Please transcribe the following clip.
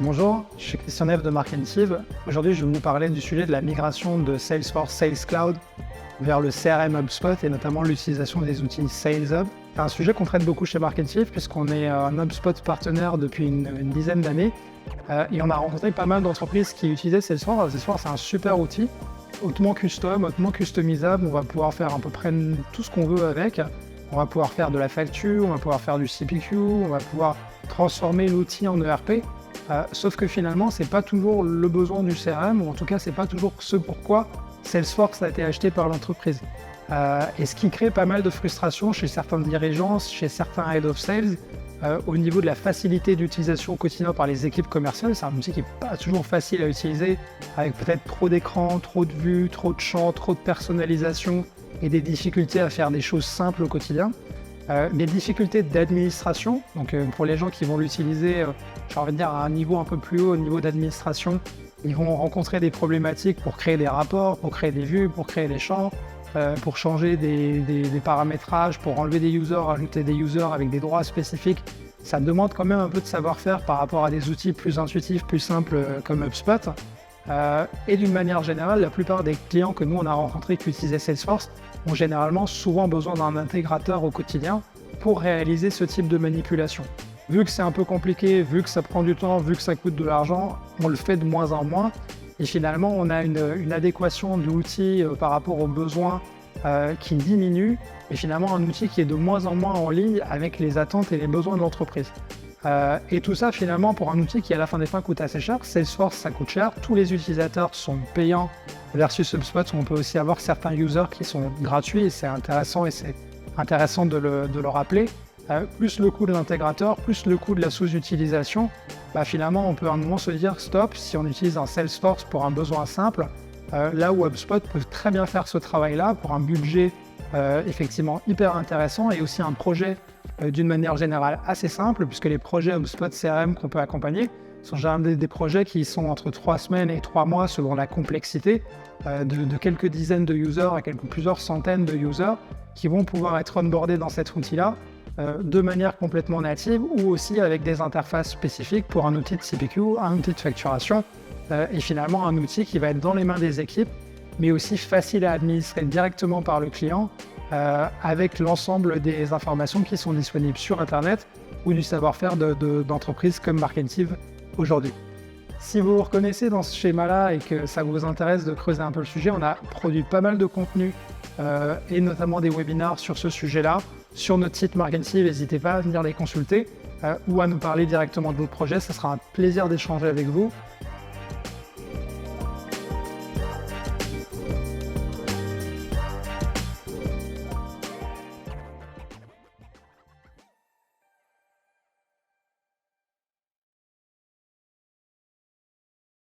Bonjour, je suis Christian Neve de Marketive. Aujourd'hui, je vais vous parler du sujet de la migration de Salesforce Sales Cloud vers le CRM HubSpot et notamment l'utilisation des outils Sales Hub. C'est un sujet qu'on traite beaucoup chez Marketive puisqu'on est un HubSpot partenaire depuis une dizaine d'années et on a rencontré pas mal d'entreprises qui utilisaient Salesforce. Salesforce, c'est un super outil, hautement custom, hautement customisable. On va pouvoir faire à peu près tout ce qu'on veut avec. On va pouvoir faire de la facture, on va pouvoir faire du CPQ, on va pouvoir transformer l'outil en ERP. Sauf que finalement, c'est pas toujours le besoin du CRM, ou en tout cas, c'est pas toujours ce pourquoi Salesforce a été acheté par l'entreprise. Et ce qui crée pas mal de frustration chez certains dirigeants, chez certains head of sales, au niveau de la facilité d'utilisation au quotidien par les équipes commerciales. C'est un outil qui n'est pas toujours facile à utiliser, avec peut-être trop d'écrans, trop de vues, trop de champs, trop de personnalisation et des difficultés à faire des choses simples au quotidien. Des difficultés d'administration, donc pour les gens qui vont l'utiliser, j'ai envie de dire à un niveau un peu plus haut, au niveau d'administration, ils vont rencontrer des problématiques pour créer des rapports, pour créer des vues, pour créer des champs, pour changer des paramétrages, pour enlever des users, ajouter des users avec des droits spécifiques. Ça demande quand même un peu de savoir-faire par rapport à des outils plus intuitifs, plus simples comme HubSpot. Et d'une manière générale, la plupart des clients que nous on a rencontrés qui utilisaient Salesforce ont généralement souvent besoin d'un intégrateur au quotidien pour réaliser ce type de manipulation. Vu que c'est un peu compliqué, vu que ça prend du temps, vu que ça coûte de l'argent, on le fait de moins en moins. Et finalement, on a une adéquation de l'outil par rapport aux besoins qui diminue. Et finalement, un outil qui est de moins en moins en ligne avec les attentes et les besoins de l'entreprise. Et tout ça, finalement, pour un outil qui, à la fin des fins, coûte assez cher. Salesforce, ça coûte cher. Tous les utilisateurs sont payants versus HubSpot, où on peut aussi avoir certains users qui sont gratuits. Et c'est intéressant de le rappeler. Plus le coût de l'intégrateur, plus le coût de la sous-utilisation, finalement, on peut à un moment se dire stop, si on utilise un Salesforce pour un besoin simple, là où HubSpot peut très bien faire ce travail-là pour un budget effectivement hyper intéressant et aussi un projet d'une manière générale assez simple, puisque les projets HubSpot CRM qu'on peut accompagner sont généralement des projets qui sont entre 3 semaines et 3 mois selon la complexité, de quelques dizaines de users à plusieurs centaines de users qui vont pouvoir être onboardés dans cet outil-là de manière complètement native ou aussi avec des interfaces spécifiques pour un outil de CPQ, un outil de facturation et finalement un outil qui va être dans les mains des équipes mais aussi facile à administrer directement par le client avec l'ensemble des informations qui sont disponibles sur Internet ou du savoir-faire d'entreprises comme Marketive aujourd'hui. Si vous vous reconnaissez dans ce schéma-là et que ça vous intéresse de creuser un peu le sujet, on a produit pas mal de contenu et notamment des webinars sur ce sujet-là sur notre site Marketive. N'hésitez pas à venir les consulter ou à nous parler directement de votre projet. Ce sera un plaisir d'échanger avec vous.